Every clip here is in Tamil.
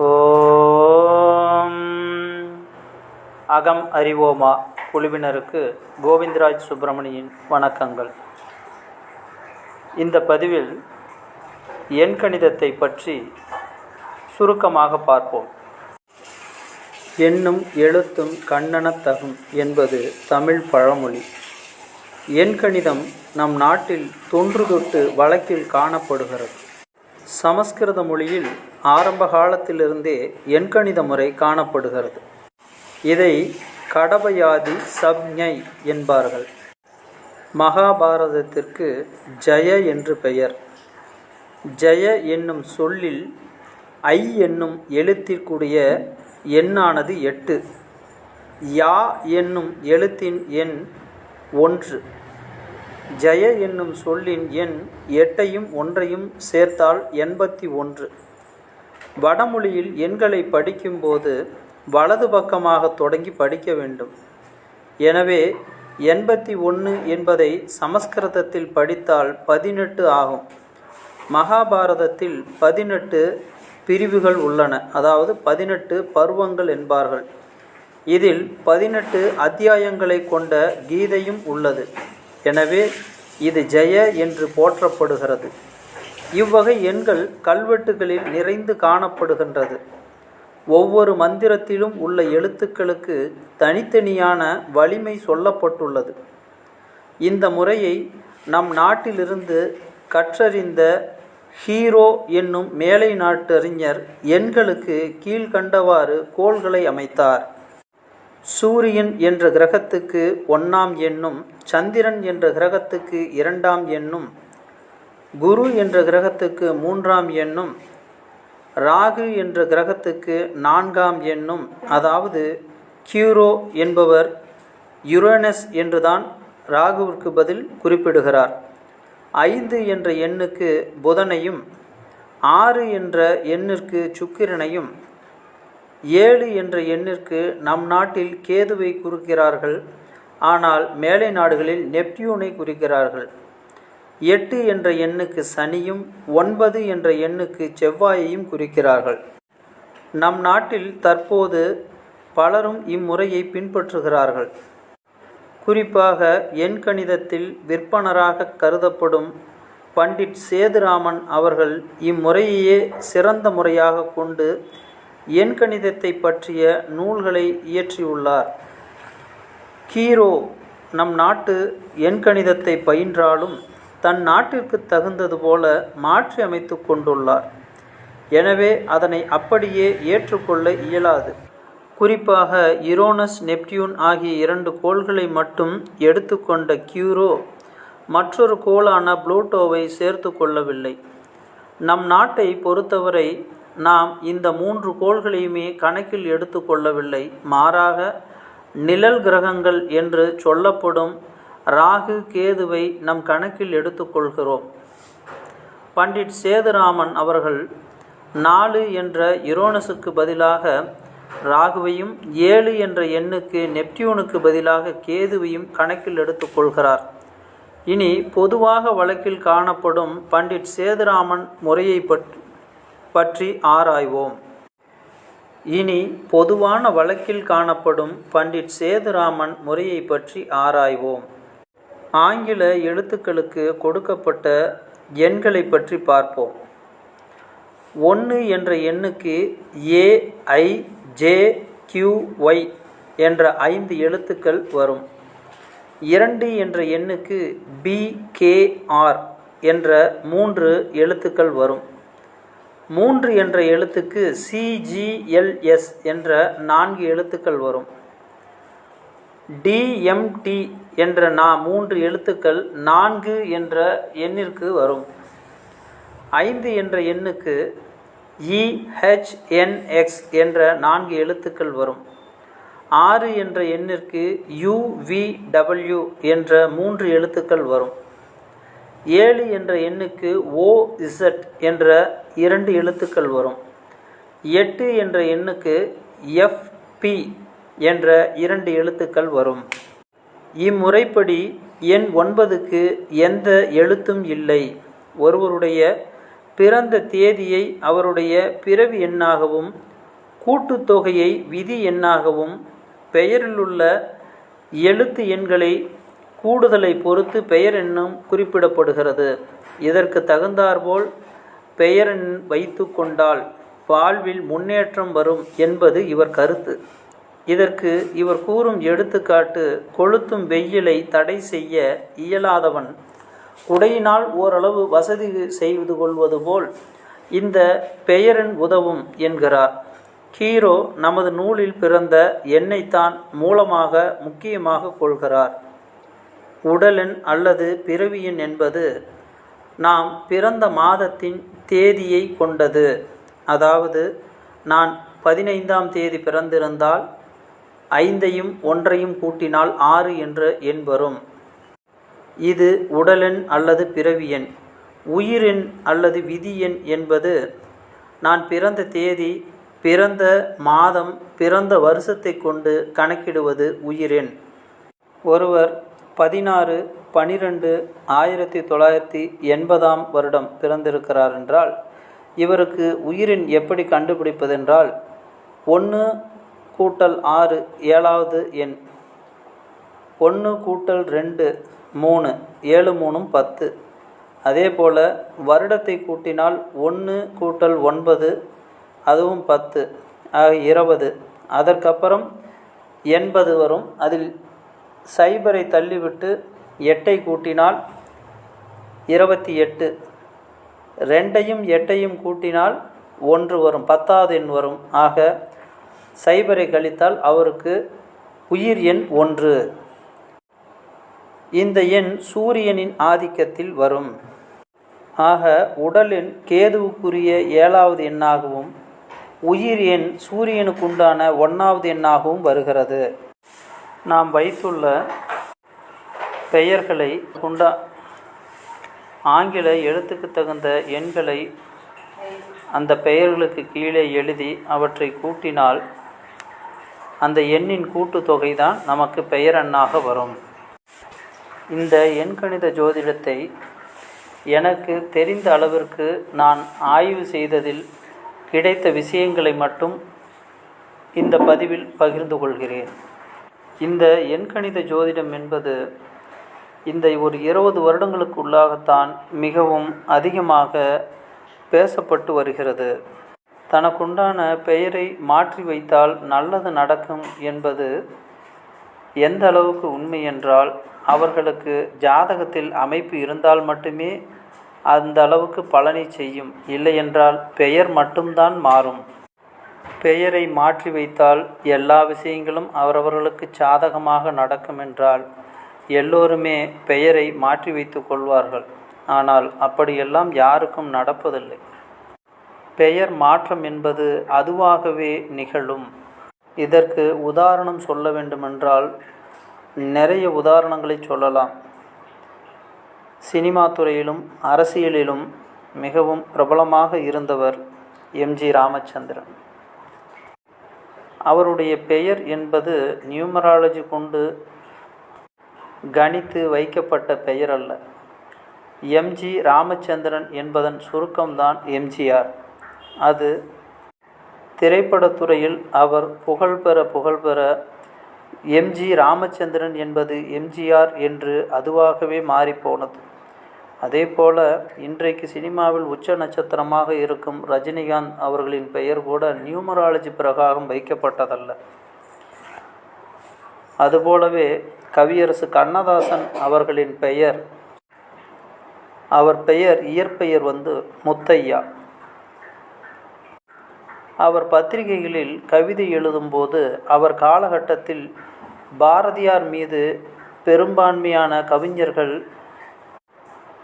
ஓம் அகம் அறிவோமா குழுவினருக்கு கோவிந்தராஜ் சுப்பிரமணியின் வணக்கங்கள். இந்த பதிவில் எண்கணிதத்தை பற்றி சுருக்கமாக பார்ப்போம். எண்ணும் எழுத்தும் கண்ணெனத்தகும் என்பது தமிழ் பழமொழி. எண்கணிதம் நம் நாட்டில் தொன்று தொட்டு வழக்கில் காணப்படுகிறது. சமஸ்கிருத மொழியில் ஆரம்ப காலத்திலிருந்தே எண்கணித முறை காணப்படுகிறது. இதை கடபயாதி சப்ஞை என்பார்கள். மகாபாரதத்திற்கு ஜெய என்று பெயர். ஜெய என்னும் சொல்லில் ஐ என்னும் எழுத்திற்குரிய எண்ணானது 8. யா என்னும் எழுத்தின் எண் 1. ஜெய என்னும் சொல்லின் எண் 8ஐயும் 1ஐயும் சேர்த்தால் 81. வடமொழியில் எண்களை படிக்கும்போது வலது பக்கமாக தொடங்கி படிக்க வேண்டும். எனவே 81 என்பதை சமஸ்கிருதத்தில் படித்தால் 18 ஆகும். மகாபாரதத்தில் 18 பிரிவுகள் உள்ளன, அதாவது 18 பருவங்கள் என்பார்கள். இதில் 18 அத்தியாயங்களை கொண்ட கீதையும் உள்ளது. எனவே இது ஜெய என்று போற்றப்படுகிறது. இவ்வகை எண்கள் கல்வெட்டுகளில் நிறைந்து காணப்படுகின்றது. ஒவ்வொரு மந்திரத்திலும் உள்ள எழுத்துக்களுக்கு தனித்தனியான வலிமை சொல்லப்பட்டுள்ளது. இந்த முறையை நம் நாட்டிலிருந்து கற்றறிந்த ஹீரோ என்னும் மேலை நாட்டு அறிஞர் எண்களுக்கு கீழ்கண்டவாறு கோள்களை அமைத்தார். சூரியன் என்ற கிரகத்துக்கு 1ஆம் எண்ணும், சந்திரன் என்ற கிரகத்துக்கு 2ஆம் எண்ணும், குரு என்ற கிரகத்துக்கு 3ஆம் எண்ணும், ராகு என்ற கிரகத்துக்கு 4ஆம் எண்ணும், அதாவது கியூரோ என்பவர் யுரேனஸ் என்றுதான் ராகுவிற்கு பதில் குறிப்பிடுகிறார். 5 என்ற எண்ணுக்கு புதனையும், 6 என்ற எண்ணிற்கு சுக்கிரனையும், 7 என்ற எண்ணிற்கு நம் நாட்டில் கேதுவை குறிக்கிறார்கள். ஆனால் மேலை நாடுகளில் நெப்டியூனை குறிக்கிறார்கள். 8 என்ற எண்ணுக்கு சனியும், 9 என்ற எண்ணுக்கு செவ்வாயையும் குறிக்கிறார்கள். நம் நாட்டில் தற்போது பலரும் இம்முறையை பின்பற்றுகிறார்கள். குறிப்பாக எண்கணிதத்தில் விற்பனராக கருதப்படும் பண்டிட் சேதுராமன் அவர்கள் இம்முறையையே சிறந்த முறையாக கொண்டு எண்கணிதத்தை பற்றிய நூல்களை இயற்றியுள்ளார். ஹீரோ நம் நாட்டு எண்கணிதத்தை பயின்றாலும் தன் நாட்டிற்கு தகுந்தது போல மாற்றி அமைத்து கொண்டுள்ளார். எனவே அதனை அப்படியே ஏற்றுக்கொள்ள இயலாது. குறிப்பாக யுரேனஸ், நெப்டியூன் ஆகிய 2 கோள்களை மட்டும் எடுத்துக்கொண்ட கியூரோ மற்றொரு கோளான புளூட்டோவை சேர்த்து கொள்ளவில்லை. நம் நாட்டை பொறுத்தவரை நாம் இந்த 3 கோள்களையுமே கணக்கில் எடுத்து கொள்ளவில்லை. மாறாக நிழல் கிரகங்கள் என்று சொல்லப்படும் ராகு, கேதுவை நம் கணக்கில் எடுத்துக்கொள்கிறோம். பண்டிட் சேதுராமன் அவர்கள் 4 என்ற யுரேனஸுக்கு பதிலாக ராகுவையும், 7 என்ற எண்ணுக்கு நெப்டியூனுக்கு பதிலாக கேதுவையும் கணக்கில் எடுத்துக்கொள்கிறார். இனி பொதுவாக வழக்கில் காணப்படும் பண்டிட் சேதுராமன் முறையை பற்றி ஆராய்வோம். இனி பொதுவான வழக்கில் காணப்படும் பண்டிட் சேதுராமன் முறையை பற்றி ஆராய்வோம். ஆங்கில எழுத்துக்களுக்கு கொடுக்கப்பட்ட எண்களை பற்றி பார்ப்போம். 1 என்ற எண்ணுக்கு AIJQY என்ற 5 எழுத்துக்கள் வரும். 2 என்ற எண்ணுக்கு BKR என்ற 3 எழுத்துக்கள் வரும். 3 என்ற எழுத்துக்கு CGLS என்ற 4 எழுத்துக்கள் வரும். DMT என்ற 3 எழுத்துக்கள் 4 என்ற எண்ணிற்கு வரும். 5 என்ற எண்ணுக்கு EHNX என்ற 4 எழுத்துக்கள் வரும். 6 என்ற எண்ணிற்கு UVW என்ற 3 எழுத்துக்கள் வரும். 7 என்ற எண்ணுக்கு OZ என்ற 2 எழுத்துக்கள் வரும். 8 என்ற எண்ணுக்கு FP என்ற 2 எழுத்துக்கள் வரும். இம்முறைப்படி எண் 9க்கு எந்த எழுத்தும் இல்லை. ஒருவருடைய பிறந்த தேதியை அவருடைய பிறவி எண்ணாகவும் கூட்டுத்தொகையை விதி எண்ணாகவும் பெயரிலுள்ள எழுத்து எண்களை கூடுதலை பொறுத்து பெயர் எண்ணும் குறிப்பிடப்படுகிறது. இதற்கு தகுந்தாற்போல் பெயரெண் வைத்து கொண்டால் வாழ்வில் முன்னேற்றம் வரும் என்பது இவர் கருத்து. இதற்கு இவர் கூறும் எடுத்துக்காட்டு, கொளுத்தும் வெயிலை தடை செய்ய இயலாதவன் குடையினால் ஓரளவு வசதி செய்து கொள்வது போல் இந்த பெயரெண் உதவும் என்கிறார். ஹீரோ நமது நூலில் பிறந்த எண்ணைத்தான் மூலமாக முக்கியமாக கொள்கிறார். உடலெண் அல்லது பிறவியெண் என்பது நாம் பிறந்த மாதத்தின் தேதியை கொண்டது. அதாவது நான் 15ஆம் தேதி பிறந்திருந்தால் 5ஐயும் 1ஐயும் கூட்டினால் 6 என்ற எண் வரும். இது உடலெண் அல்லது பிறவியெண். உயிரெண் அல்லது விதியெண் என்பது நான் பிறந்த தேதி, பிறந்த மாதம், பிறந்த வருஷத்தை கொண்டு கணக்கிடுவது உயிரெண். ஒருவர் 16/12/1980 வருடம் பிறந்திருக்கிறார் என்றால் இவருக்கு உயிரெண் எப்படி கண்டுபிடிப்பதென்றால் 1 கூட்டல் 6 7வது எண், 1 கூட்டல் 2 3, 7 3 10. அதே போல் வருடத்தை கூட்டினால் 1 கூட்டல் 9 அதுவும் 10 ஆக 20. அதற்கப்புறம் 80 வரும். அதில் 0ஐ தள்ளிவிட்டு 8ஐ கூட்டினால் 28. 2ஐயும் 8ஐயும் கூட்டினால் 1 வரும், 10வது எண் வரும். ஆக 0ஐ கழித்தால் அவருக்கு உயிர் எண் 1. இந்த எண் சூரியனின் ஆதிக்கத்தில் வரும். ஆக உடல் எண் கேதுவுக்குரிய 7வது எண்ணாகவும் உயிர் எண் சூரியனுக்குண்டான 1வது எண்ணாகவும் வருகிறது. நாம் வைத்துள்ள பெயர்களை கொண்ட ஆங்கில எழுத்துக்கு தகுந்த எண்களை அந்த பெயர்களுக்கு கீழே எழுதி அவற்றை கூட்டினால் அந்த எண்ணின் கூட்டுத்தொகை தான் நமக்கு பெயரெண்ணாக வரும். இந்த எண்கணித ஜோதிடத்தை எனக்கு தெரிந்த அளவிற்கு நான் ஆய்வு செய்ததில் கிடைத்த விஷயங்களை மட்டும் இந்த பதிவில் பகிர்ந்து கொள்கிறேன். இந்த எண்கணித ஜோதிடம் என்பது இந்த ஒரு 20 வருடங்களுக்கு உள்ளாகத்தான் மிகவும் அதிகமாக பேசப்பட்டு வருகிறது. தனக்குண்டான பெயரை மாற்றி வைத்தால் நல்லது நடக்கும் என்பது எந்த அளவுக்கு உண்மை என்றால், அவர்களுக்கு ஜாதகத்தில் அமைப்பு இருந்தால் மட்டுமே அந்த அளவுக்கு பலனை செய்யும். இல்லையென்றால் பெயர் மட்டும்தான் மாறும். பெயரை மாற்றி வைத்தால் எல்லா விஷயங்களும் அவரவர்களுக்கு சாதகமாக நடக்கும் என்றால் எல்லோருமே பெயரை மாற்றி வைத்து கொள்வார்கள். ஆனால் அப்படியெல்லாம் யாருக்கும் நடப்பதில்லை. பெயர் மாற்றம் என்பது அதுவாகவே நிகழும். இதற்கு உதாரணம் சொல்ல வேண்டுமென்றால் நிறைய உதாரணங்களை சொல்லலாம். சினிமா துறையிலும் அரசியலிலும் மிகவும் பிரபலமாக இருந்தவர் எம்ஜி ராமச்சந்திரன். அவருடைய பெயர் என்பது நியூமராலஜி கொண்டு கணித்து வைக்கப்பட்ட பெயர் அல்ல. எம்ஜி ராமச்சந்திரன் என்பதன் சுருக்கம்தான் எம்ஜிஆர். அது திரைப்படத்துறையில் அவர் புகழ்பெற எம்ஜி ராமச்சந்திரன் என்பது எம்ஜிஆர் என்று அதுவாகவே மாறிப்போனது. அதே போல இன்றைக்கு சினிமாவில் உச்ச நட்சத்திரமாக இருக்கும் ரஜினிகாந்த் அவர்களின் பெயர் கூட நியூமராலஜி பிரகாரம் வைக்கப்பட்டதல்ல. அதுபோலவே கவியரசு கண்ணதாசன் அவர்களின் பெயர், அவர் பெயர் இயற்பெயர் முத்தையா. அவர் பத்திரிகைகளில் கவிதை எழுதும்போது அவர் காலகட்டத்தில் பாரதியார் மீது பெரும்பான்மையான கவிஞர்கள்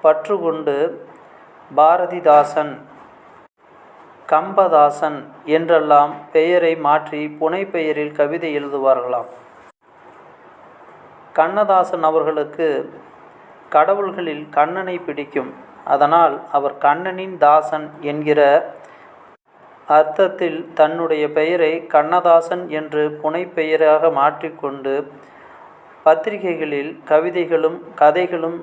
பற்று கொண்டு பாரதிதாசன், கம்பதாசன் என்றெல்லாம் பெயரை மாற்றி புனை பெயரில் கவிதை எழுதுவார்களாம். கண்ணதாசன் அவர்களுக்கு கடவுள்களில் கண்ணனை பிடிக்கும். அதனால் அவர் கண்ணனின் தாசன் என்கிற அர்த்தத்தில் தன்னுடைய பெயரை கண்ணதாசன் என்று புனை பெயராக மாற்றிக்கொண்டு பத்திரிகைகளில் கவிதைகளும் கதைகளும்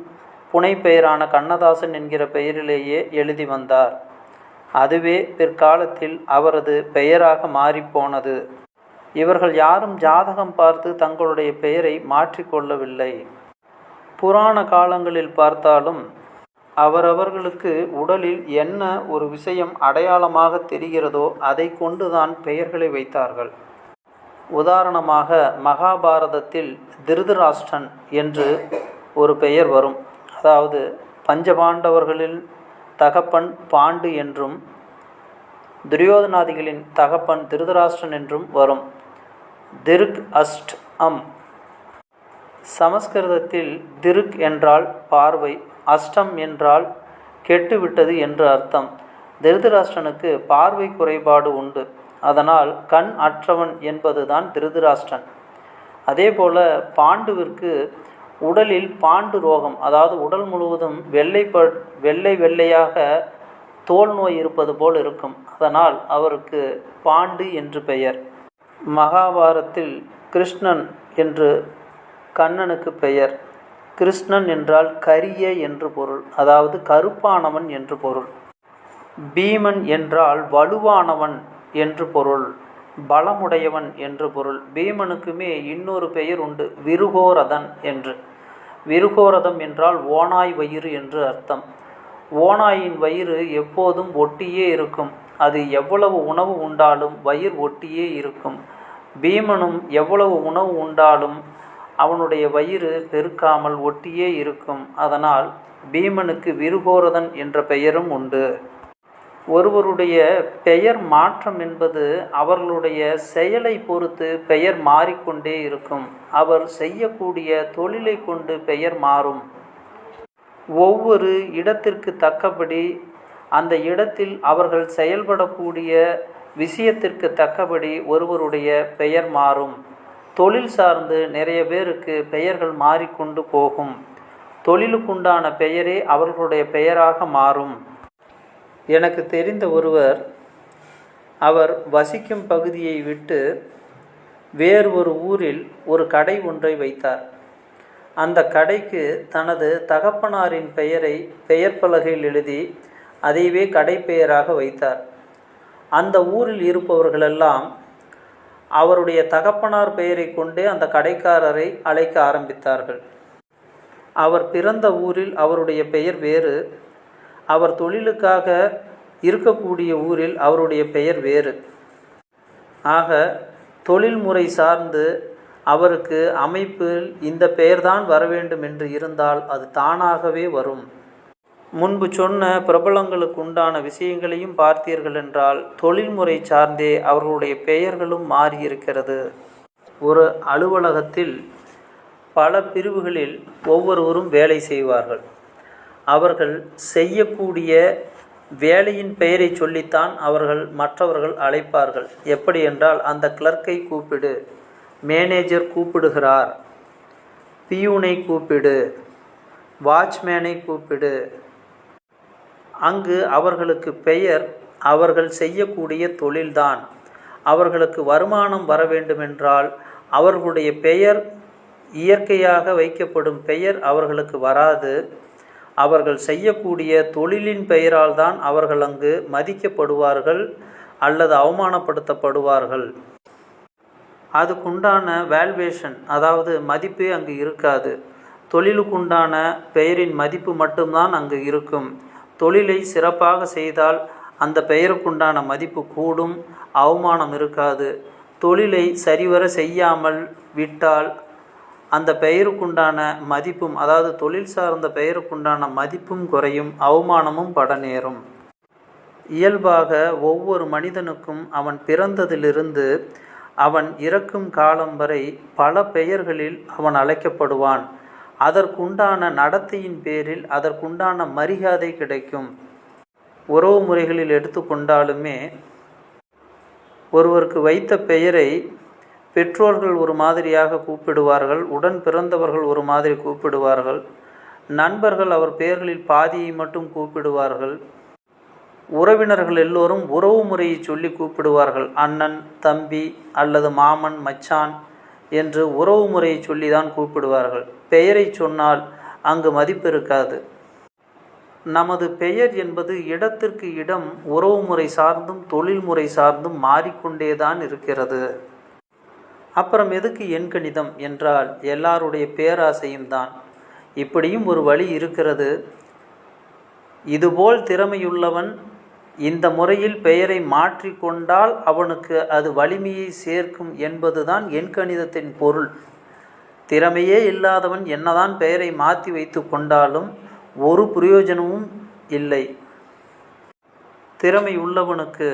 புனை பெயரான கண்ணதாசன் என்கிற பெயரிலேயே எழுதி வந்தார். அதுவே பிற்காலத்தில் அவரது பெயராக மாறிப்போனது. இவர்கள் யாரும் ஜாதகம் பார்த்து தங்களுடைய பெயரை மாற்றிக்கொள்ளவில்லை. புராண காலங்களில் பார்த்தாலும் அவரவர்களுக்கு உடலில் என்ன ஒரு விஷயம் அடையாளமாக தெரிகிறதோ அதை கொண்டுதான் பெயர்களை வைத்தார்கள். உதாரணமாக மகாபாரதத்தில் திருதராஷ்டிரன் என்று ஒரு பெயர் வரும். அதாவது பஞ்சபாண்டவர்களின் தகப்பன் பாண்டு என்றும் துரியோதனாதிகளின் தகப்பன் திருதராஷ்டிரன் என்றும் வரும். திருக் அஷ்ட் அம். சமஸ்கிருதத்தில் திருக் என்றால் பார்வை, அஷ்டம் என்றால் கெட்டுவிட்டது என்று அர்த்தம். திருதராஷ்டிரனுக்கு பார்வை குறைபாடு உண்டு. அதனால் கண் அற்றவன் என்பதுதான் திருதராஷ்டிரன். அதேபோல பாண்டுவிற்கு உடலில் பாண்டு ரோகம், அதாவது உடல் முழுவதும் வெள்ளை வெள்ளையாக தோல் நோய் இருப்பது போல் இருக்கும். அதனால் அவருக்கு பாண்டு என்று பெயர். மகாபாரத்தில் கிருஷ்ணன் என்று கண்ணனுக்கு பெயர். கிருஷ்ணன் என்றால் கரிய என்று பொருள், அதாவது கருப்பானவன் என்று பொருள். பீமன் என்றால் வலுவானவன் என்று பொருள், பலமுடையவன் என்று பொருள். பீமனுக்குமே இன்னொரு பெயர் உண்டு, விருகோரதன் என்று. விருகோரதம் என்றால் ஓநாய் வயிறு என்று அர்த்தம். ஓநாயின் வயிறு எப்போதும் ஒட்டியே இருக்கும். அது எவ்வளவு உணவு உண்டாலும் வயிறு ஒட்டியே இருக்கும். பீமனும் எவ்வளவு உணவு உண்டாலும் அவனுடைய வயிறு பெருக்காமல் ஒட்டியே இருக்கும். அதனால் பீமனுக்கு விருகோரதன் என்ற பெயரும் உண்டு. ஒருவருடைய பெயர் மாற்றம் என்பது அவர்களுடைய செயலை பொறுத்து பெயர் மாறிக்கொண்டே இருக்கும். அவர் செய்யக்கூடிய தொழிலை கொண்டு பெயர் மாறும். ஒவ்வொரு இடத்திற்கு தக்கபடி அந்த இடத்தில் அவர்கள் செயல்படக்கூடிய விஷயத்திற்கு தக்கபடி ஒருவருடைய பெயர் மாறும். தொழில் சார்ந்து நிறைய பேருக்கு பெயர்கள் மாறிக்கொண்டு போகும். தொழிலுக்குண்டான பெயரே அவர்களுடைய பெயராக மாறும். எனக்கு தெரிந்த ஒருவர், அவர் வசிக்கும் பகுதியை விட்டு வேறு ஒரு ஊரில் ஒரு கடை ஒன்றை வைத்தார். அந்த கடைக்கு தனது தகப்பனாரின் பெயரை பெயர் பலகையில் எழுதி அதைவே கடை பெயராக வைத்தார். அந்த ஊரில் இருப்பவர்களெல்லாம் அவருடைய தகப்பனார் பெயரை கொண்டே அந்த கடைக்காரரை அழைக்க ஆரம்பித்தார்கள். அவர் பிறந்த ஊரில் அவருடைய பெயர் வேறு, அவர் தொழிலுக்காக இருக்கக்கூடிய ஊரில் அவருடைய பெயர் வேறு. ஆக தொழில்முறை சார்ந்து அவருக்கு அமைப்பில் இந்த பெயர்தான் வர வேண்டும் என்று இருந்தால் அது தானாகவே வரும். முன்பு சொன்ன பிரபலங்களுக்கு உண்டான விஷயங்களையும் பார்த்தீர்கள் என்றால் தொழில்முறை சார்ந்தே அவர்களுடைய பெயர்களும் மாறியிருக்கிறது. ஒரு அலுவலகத்தில் பல பிரிவுகளில் ஒவ்வொருவரும் வேலை செய்வார்கள். அவர்கள் செய்யக்கூடிய வேலையின் பெயரை சொல்லித்தான் அவர்கள் மற்றவர்கள் அழைப்பார்கள். எப்படி என்றால், அந்த கிளர்க்கை கூப்பிடு, மேனேஜர் கூப்பிடுகிறார், பியூனை கூப்பிடு, வாட்ச்மேனை கூப்பிடு. அங்கு அவர்களுக்கு பெயர் அவர்கள் செய்யக்கூடிய தொழில்தான். அவர்களுக்கு வருமானம் வர வேண்டுமென்றால் அவர்களுடைய பெயர், இயற்கையாக வைக்கப்படும் பெயர் அவர்களுக்கு வராது. அவர்கள் செய்யக்கூடிய தொழிலின் பெயரால் தான் அவர்கள் அங்கு மதிக்கப்படுவார்கள் அல்லது அவமானப்படுத்தப்படுவார்கள். அதுக்குண்டான வேல்வேஷன், அதாவது மதிப்பே அங்கு இருக்காது. தொழிலுக்குண்டான பெயரின் மதிப்பு மட்டும்தான் அங்கு இருக்கும். தொழிலை சிறப்பாக செய்தால் அந்த பெயருக்குண்டான மதிப்பு கூடும், அவமானம் இருக்காது. தொழிலை சரிவர செய்யாமல் விட்டால் அந்த பெயருக்குண்டான மதிப்பும், அதாவது தொழில் சார்ந்த பெயருக்குண்டான மதிப்பும் குறையும், அவமானமும் பட நேரும். இயல்பாக ஒவ்வொரு மனிதனுக்கும் அவன் பிறந்ததிலிருந்து அவன் இறக்கும் காலம் வரை பல பெயர்களில் அவன் அழைக்கப்படுவான். அதற்குண்டான நடத்தையின் பேரில் அதற்குண்டான மரியாதை கிடைக்கும். உறவு முறைகளில் எடுத்துக்கொண்டாலுமே ஒருவருக்கு வைத்த பெயரை பெற்றோர்கள் ஒரு மாதிரியாக கூப்பிடுவார்கள், உடன் பிறந்தவர்கள் ஒரு மாதிரி கூப்பிடுவார்கள், நண்பர்கள் அவர் பெயர்களில் பாதியை மட்டும் கூப்பிடுவார்கள், உறவினர்கள் எல்லோரும் உறவு முறையை சொல்லி கூப்பிடுவார்கள். அண்ணன், தம்பி அல்லது மாமன், மச்சான் என்று உறவு முறையை சொல்லி தான் கூப்பிடுவார்கள். பெயரை சொன்னால் அங்கு மதிப்பு இருக்காது. நமது பெயர் என்பது இடத்திற்கு இடம் உறவுமுறை சார்ந்தும் தொழில்முறை சார்ந்தும் மாறிக்கொண்டேதான் இருக்கிறது. அப்புறம் எதுக்கு எண்கணிதம் என்றால் எல்லாருடைய பேராசையும் தான். இப்படியும் ஒரு வழி இருக்கிறது. இதுபோல் திறமையுள்ளவன் இந்த முறையில் பெயரை மாற்றிக்கொண்டால் அவனுக்கு அது வலிமையை சேர்க்கும் என்பதுதான் எண்கணிதத்தின் பொருள். திறமையே இல்லாதவன் என்னதான் பெயரை மாற்றி வைத்து கொண்டாலும் ஒரு பிரயோஜனமும் இல்லை. திறமை உள்ளவனுக்கு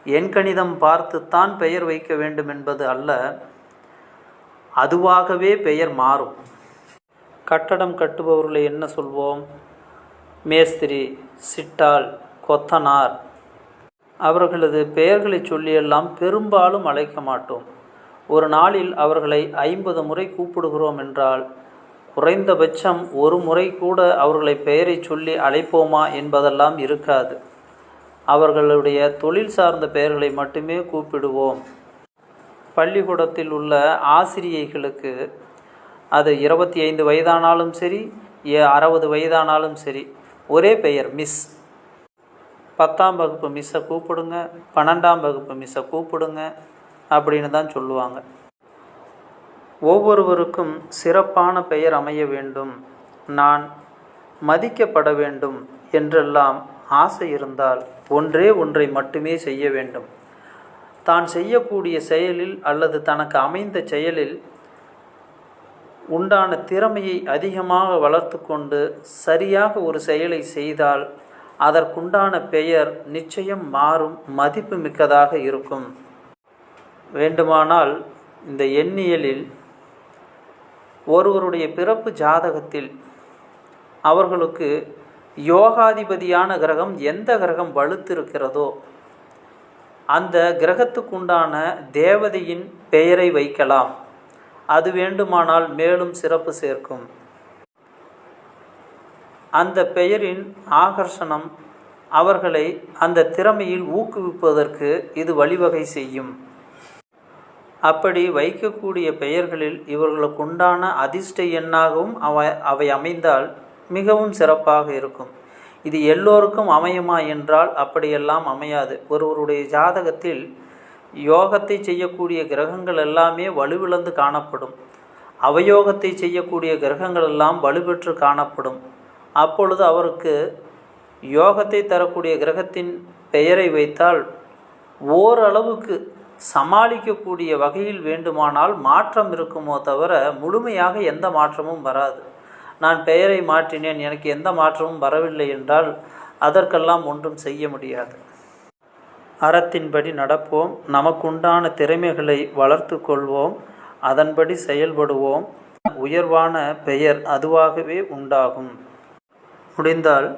எண்கணிதம் பார்த்துத்தான் பெயர் வைக்க வேண்டும் என்பது அல்ல, அதுவாகவே பெயர் மாறும். கட்டடம் கட்டுபவர்களை என்ன சொல்வோம்? மேஸ்திரி, சிட்டால், கொத்தனார். அவர்களது பெயர்களை சொல்லியெல்லாம் பெரும்பாலும் அழைக்க மாட்டோம். ஒரு நாளில் அவர்களை 50 முறை கூப்பிடுகிறோம் என்றால் குறைந்தபட்சம் ஒரு முறை கூட அவர்களை பெயரை சொல்லி அழைப்போமா என்பதெல்லாம் இருக்காது. அவர்களுடைய தொழில் சார்ந்த பெயர்களை மட்டுமே கூப்பிடுவோம். பள்ளிக்கூடத்தில் உள்ள ஆசிரியைகளுக்கு அது 25 வயதானாலும் சரி, 60 வயதானாலும் சரி, ஒரே பெயர் மிஸ். 10ஆம் வகுப்பு மிஸ்ஸை கூப்பிடுங்க, 12ஆம் வகுப்பு மிஸ்ஸை கூப்பிடுங்க அப்படின்னு தான் சொல்லுவாங்க. ஒவ்வொருவருக்கும் சிறப்பான பெயர் அமைய வேண்டும், நான் மதிக்கப்பட வேண்டும் என்றெல்லாம் ஆசை இருந்தால் ஒன்றே ஒன்றை மட்டுமே செய்ய வேண்டும். தான் செய்யக்கூடிய செயலில் அல்லது தனக்கு அமைந்த செயலில் உண்டான திறமையை அதிகமாக வளர்த்து கொண்டு சரியாக ஒரு செயலை செய்தால் அதற்குண்டான பெயர் நிச்சயம் மாறும், மதிப்பு மிக்கதாக இருக்கும். வேண்டுமானால் இந்த எண்ணியலில் ஒருவருடைய பிறப்பு ஜாதகத்தில் அவர்களுக்கு யோகாதிபதியான கிரகம் எந்த கிரகம் வலுத்திருக்கிறதோ அந்த கிரகத்துக்குண்டான தேவதையின் பெயரை வைக்கலாம். அது வேண்டுமானால் மேலும் சிறப்பு சேர்க்கும். அந்த பெயரின் ஆகர்ஷணம் அவர்களை அந்த திறமையில் ஊக்குவிப்பதற்கு இது வழிவகை செய்யும். அப்படி வைக்கக்கூடிய பெயர்களில் இவர்களுக்குண்டான அதிர்ஷ்ட எண்ணாகவும் அவை அமைந்தால் மிகவும் சிறப்பாக இருக்கும். இது எல்லோருக்கும் அமையுமா என்றால் அப்படியெல்லாம் அமையாது. ஒருவருடைய ஜாதகத்தில் யோகத்தை செய்யக்கூடிய கிரகங்கள் எல்லாமே வலுவிழந்து காணப்படும், அவயோகத்தை செய்யக்கூடிய கிரகங்கள் எல்லாம் வலுப்பெற்று காணப்படும். அப்பொழுது அவருக்கு யோகத்தை தரக்கூடிய கிரகத்தின் பெயரை வைத்தால் ஓரளவுக்கு சமாளிக்கக்கூடிய வகையில் வேண்டுமானால் மாற்றம் இருக்குமோ தவிர முழுமையாக எந்த மாற்றமும் வராது. நான் பெயரை மாற்றினேன், எனக்கு எந்த மாற்றமும் வரவில்லை என்றால் அதற்கெல்லாம் ஒன்றும் செய்ய முடியாது. அறத்தின்படி நடப்போம், நமக்குண்டான திறமைகளை வளர்த்து கொள்வோம், அதன்படி செயல்படுவோம். உயர்வான பெயர் அதுவாகவே உண்டாகும். முடிந்தால்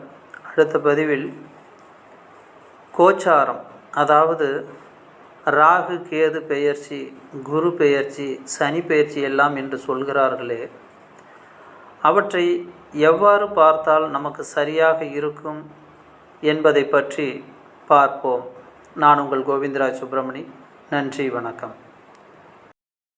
அடுத்த பதிவில் கோச்சாரம், அதாவது ராகு கேது பெயர்ச்சி, குரு பெயர்ச்சி, சனி பெயர்ச்சி எல்லாம் என்று சொல்கிறார்களே, அவற்றை எவ்வாறு பார்த்தால் நமக்கு சரியாக இருக்கும் என்பதை பற்றி பார்ப்போம். நான் உங்கள் கோவிந்தராஜ் சுப்பிரமணி. நன்றி, வணக்கம்.